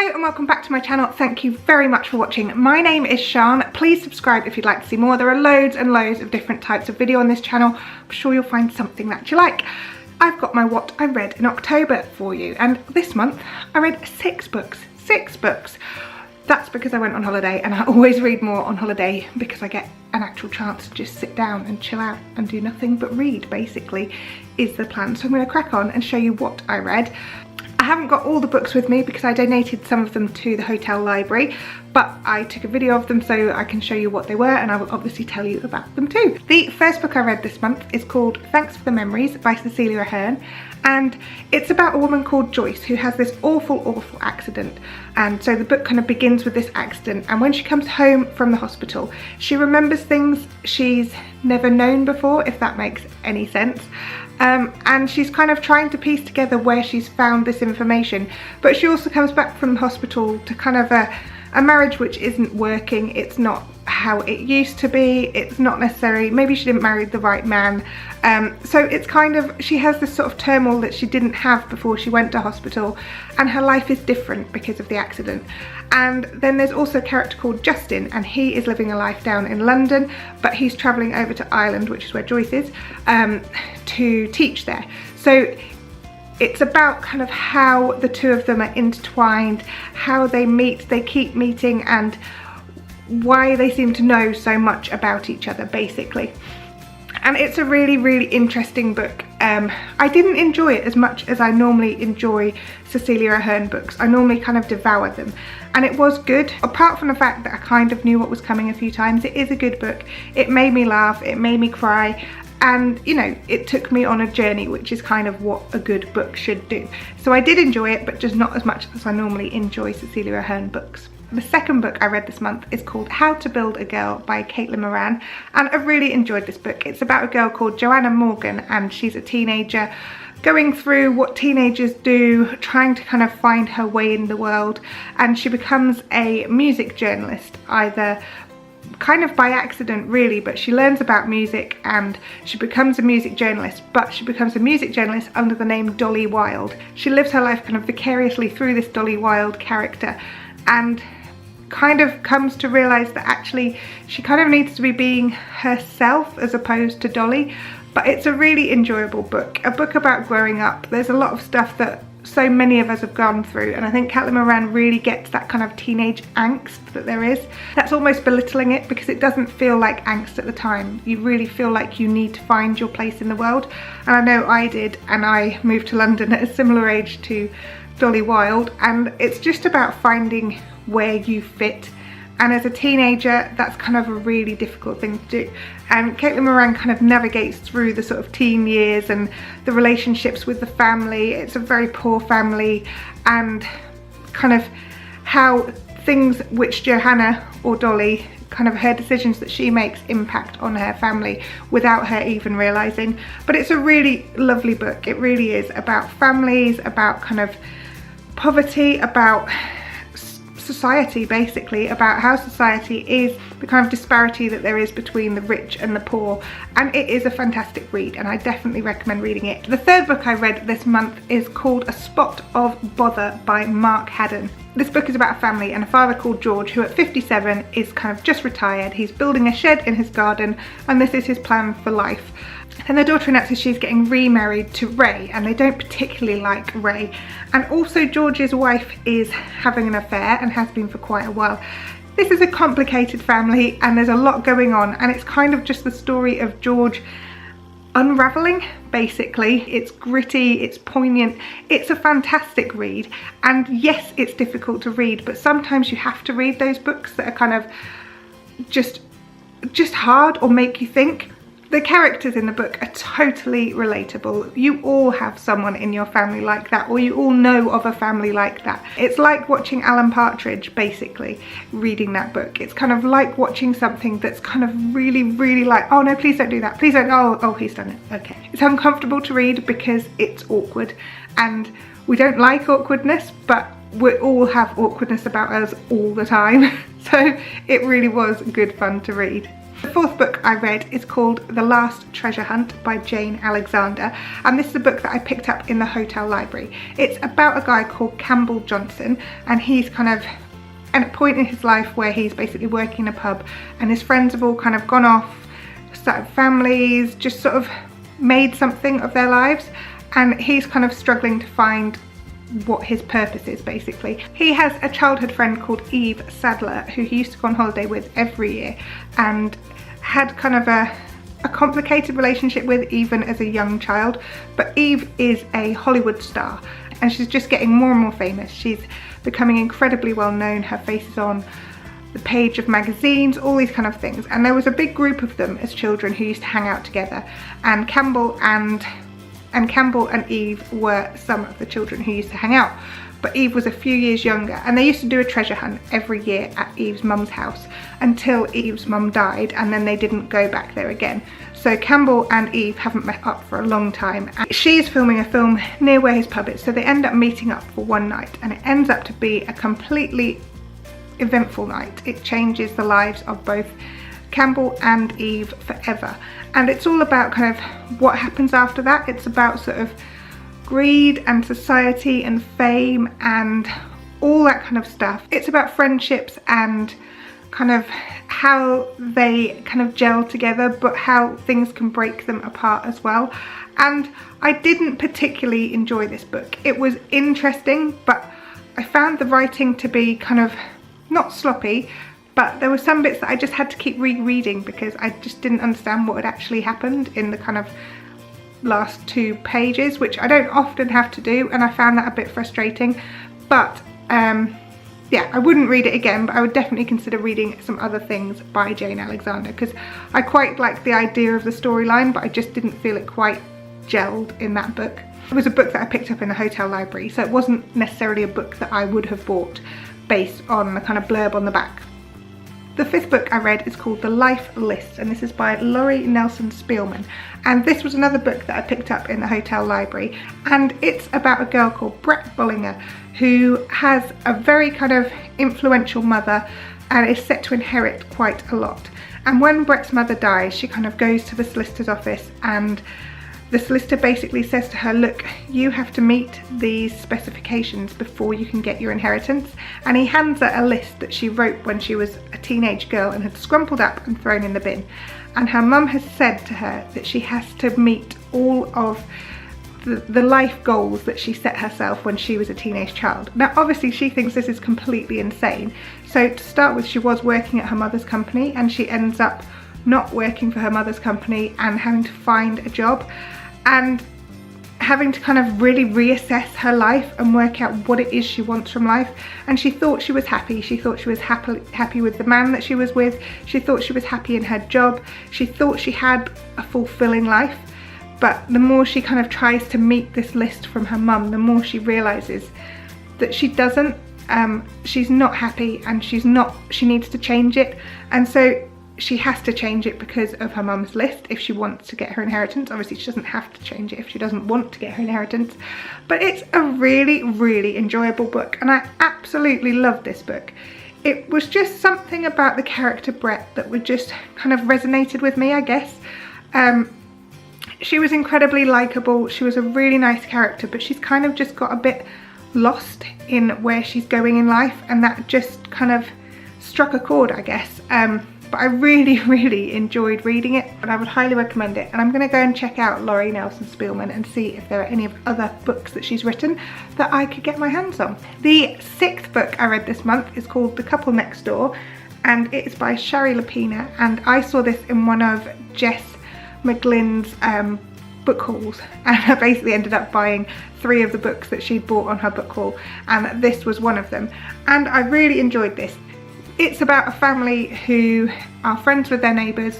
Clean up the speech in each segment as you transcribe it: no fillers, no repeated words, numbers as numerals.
Hi and welcome back to my channel. Thank you very much for watching. My name is Sian. Please subscribe if you'd like to see more. There are loads and loads of different types of video on this channel. I'm sure you'll find something that you like. I've got my what I read in October for you, and this month I read 6 books. 6 books. That's because I went on holiday, and I always read more on holiday because I get an actual chance to just sit down and chill out and do nothing but read, basically, is the plan. So I'm going to crack on and show you what I read. I haven't got all the books with me because I donated some of them to the hotel library, but I took a video of them so I can show you what they were, and I will obviously tell you about them too. The first book I read this month is called Thanks for the Memories by Cecelia Ahern, and it's about a woman called Joyce who has this awful accident. And so the book kind of begins with this accident, and when she comes home from the hospital, she remembers things she's never known before, if that makes any sense. And she's kind of trying to piece together where she's found this information, but she also comes back from the hospital to kind of a marriage which isn't working. It's not how it used to be. It's not necessarily, maybe she didn't marry the right man. So it's kind of, she has this sort of turmoil that she didn't have before she went to hospital, and her life is different because of the accident. And then there's also a character called Justin, and he is living a life down in London, but he's travelling over to Ireland, which is where Joyce is, to teach there. So it's about kind of how the two of them are intertwined, how they meet, they keep meeting, and why they seem to know so much about each other, basically. And it's a really interesting book. I didn't enjoy it as much as I normally enjoy Cecelia Ahern books. I normally kind of devour them, and it was good. Apart from the fact that I kind of knew what was coming a few times, it is a good book. It made me laugh, it made me cry, and you know, it took me on a journey, which is kind of what a good book should do. So I did enjoy it, but just not as much as I normally enjoy Cecelia Ahern books. The second book I read this month is called How to Build a Girl by Caitlin Moran, and I really enjoyed this book. It's about a girl called Joanna Morgan, and she's a teenager going through what teenagers do, trying to kind of find her way in the world, and she becomes a music journalist, either kind of by accident really, but she learns about music and she becomes a music journalist, but she becomes a music journalist under the name Dolly Wilde. She lives her life kind of vicariously through this Dolly Wilde character, and kind of comes to realise that actually she kind of needs to be being herself as opposed to Dolly. But it's a really enjoyable book, a book about growing up. There's a lot of stuff that so many of us have gone through, and I think Caitlin Moran really gets that kind of teenage angst that there is. That's almost belittling it, because it doesn't feel like angst at the time. You really feel like you need to find your place in the world, and I know I did, and I moved to London at a similar age to Dolly Wilde, and it's just about finding where you fit. And as a teenager, that's kind of a really difficult thing to do. And Caitlin Moran kind of navigates through the sort of teen years and the relationships with the family. It's a very poor family, and kind of how things which Johanna or Dolly, kind of her decisions that she makes, impact on her family without her even realising. But it's a really lovely book. It really is about families, about kind of poverty, about society, basically, about how society is, the kind of disparity that there is between the rich and the poor. And it is a fantastic read, and I definitely recommend reading it. The third book I read this month is called A Spot of Bother by Mark Haddon. This book is about a family and a father called George, who at 57 is kind of just retired. He's building a shed in his garden, and this is his plan for life. And their daughter announces she's getting remarried to Ray, and they don't particularly like Ray. And also George's wife is having an affair, and has been for quite a while. This is a complicated family, and there's a lot going on, and it's kind of just the story of George unraveling, basically. It's gritty, it's poignant, it's a fantastic read. And yes, it's difficult to read, but sometimes you have to read those books that are kind of just hard or make you think. The characters in the book are totally relatable. You all have someone in your family like that, or you all know of a family like that. It's like watching Alan Partridge, basically, reading that book. It's kind of like watching something that's kind of really like, oh no, please don't do that, please don't, oh he's done it, okay. It's uncomfortable to read because it's awkward, and we don't like awkwardness, but we all have awkwardness about us all the time. So it really was good fun to read. The fourth book I read is called The Last Treasure Hunt by Jane Alexander, and this is a book that I picked up in the hotel library. It's about a guy called Campbell Johnson, and he's kind of at a point in his life where he's basically working in a pub, and his friends have all kind of gone off, started families, just sort of made something of their lives, and he's kind of struggling to find what his purpose is basically. He has a childhood friend called Eve Sadler who he used to go on holiday with every year, and had kind of a complicated relationship with even as a young child. But Eve is a Hollywood star and she's just getting more and more famous. She's becoming incredibly well known. Her face is on the page of magazines, all these kind of things. And there was a big group of them as children who used to hang out together, and Campbell and Eve were some of the children who used to hang out. But Eve was a few years younger, and they used to do a treasure hunt every year at Eve's mum's house until Eve's mum died, and then they didn't go back there again. So Campbell and Eve haven't met up for a long time, and she's filming a film near where his pub is, so they end up meeting up for one night, and it ends up to be a completely eventful night. It changes the lives of both Campbell and Eve forever, and it's all about kind of what happens after that. It's about sort of greed and society and fame and all that kind of stuff. It's about friendships and kind of how they kind of gel together, but how things can break them apart as well. And I didn't particularly enjoy this book. It was interesting, but I found the writing to be kind of not sloppy, but there were some bits that I just had to keep rereading because I just didn't understand what had actually happened in the kind of last 2 pages, which I don't often have to do, and I found that a bit frustrating. But yeah, I wouldn't read it again, but I would definitely consider reading some other things by Jane Alexander, because I quite like the idea of the storyline, but I just didn't feel it quite gelled in that book. It was a book that I picked up in the hotel library, so it wasn't necessarily a book that I would have bought based on the kind of blurb on the back. The fifth book I read is called The Life List, and this is by Laurie Nelson Spielman. And this was another book that I picked up in the hotel library, and it's about a girl called Brett Bullinger who has a very kind of influential mother and is set to inherit quite a lot. And when Brett's mother dies, she kind of goes to the solicitor's office, and the solicitor basically says to her, look, you have to meet these specifications before you can get your inheritance. And he hands her a list that she wrote when she was a teenage girl and had scrumpled up and thrown in the bin. And her mum has said to her that she has to meet all of the life goals that she set herself when she was a teenage child. Now obviously she thinks this is completely insane. So to start with, she was working at her mother's company, and she ends up not working for her mother's company and having to find a job, and having to kind of really reassess her life and work out what it is she wants from life. And she thought she was happy. She thought she was happy with the man that she was with. She thought she was happy in her job. She thought she had a fulfilling life. But the more she kind of tries to meet this list from her mum, the more she realizes that she doesn't. She's not happy, and she needs to change it. And so she has to change it because of her mum's list if she wants to get her inheritance. Obviously she doesn't have to change it if she doesn't want to get her inheritance. But it's a really, really enjoyable book, and I absolutely loved this book. It was just something about the character Brett that would just kind of resonated with me, I guess. She was incredibly likeable. She was a really nice character, but she's kind of just got a bit lost in where she's going in life, and that just kind of struck a chord, I guess. But I really, really enjoyed reading it, and I would highly recommend it. And I'm going to go and check out Laurie Nelson Spielman and see if there are any other books that she's written that I could get my hands on. The sixth book I read this month is called The Couple Next Door, and it's by Shari Lapina, and I saw this in one of Jess McGlynn's book hauls, and I basically ended up buying 3 of the books that she'd bought on her book haul, and this was one of them, and I really enjoyed this. It's about a family who are friends with their neighbours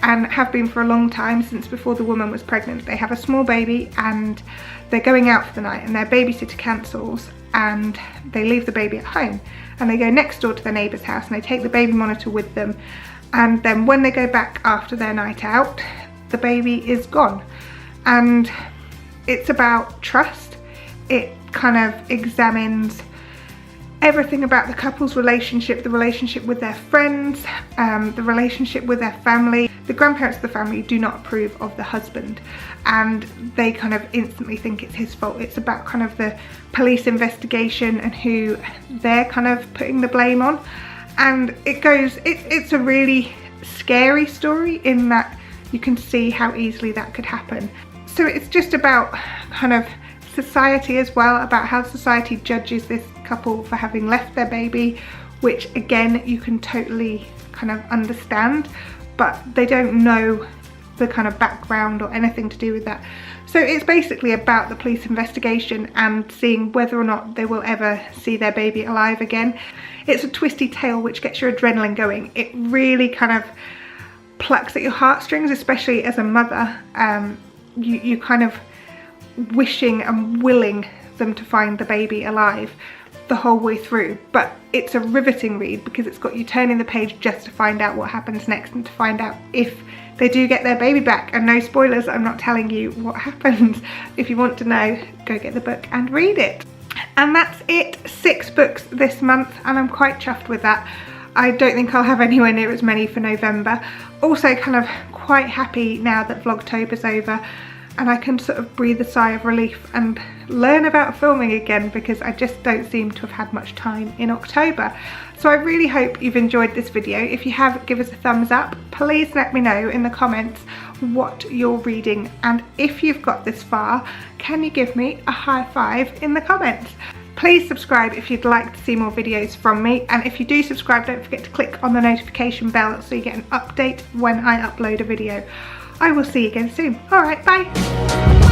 and have been for a long time, since before the woman was pregnant. They have a small baby and they're going out for the night, and their babysitter cancels and they leave the baby at home, and they go next door to their neighbour's house and they take the baby monitor with them, and then when they go back after their night out, the baby is gone. And it's about trust. It kind of examines everything about the couple's relationship, the relationship with their friends, the relationship with their family. The grandparents of the family do not approve of the husband, and they kind of instantly think it's his fault. It's about kind of the police investigation and who they're kind of putting the blame on. And it's a really scary story in that you can see how easily that could happen. So it's just about kind of society as well, about how society judges this couple for having left their baby, which again you can totally kind of understand, but they don't know the kind of background or anything to do with that. So it's basically about the police investigation and seeing whether or not they will ever see their baby alive again. It's a twisty tale which gets your adrenaline going. It really kind of plucks at your heartstrings, especially as a mother. You kind of wishing and willing them to find the baby alive the whole way through, but it's a riveting read because it's got you turning the page just to find out what happens next and to find out if they do get their baby back. And no spoilers, I'm not telling you what happens. If you want to know, go get the book and read it. And that's it, 6 books this month, and I'm quite chuffed with that. I don't think I'll have anywhere near as many for November. Also kind of quite happy now that Vlogtober's over and I can sort of breathe a sigh of relief and learn about filming again, because I just don't seem to have had much time in October. So I really hope you've enjoyed this video. If you have, give us a thumbs up. Please let me know in the comments what you're reading, and if you've got this far, can you give me a high five in the comments? Please subscribe if you'd like to see more videos from me, and if you do subscribe, don't forget to click on the notification bell so you get an update when I upload a video. I will see you again soon. Alright, bye!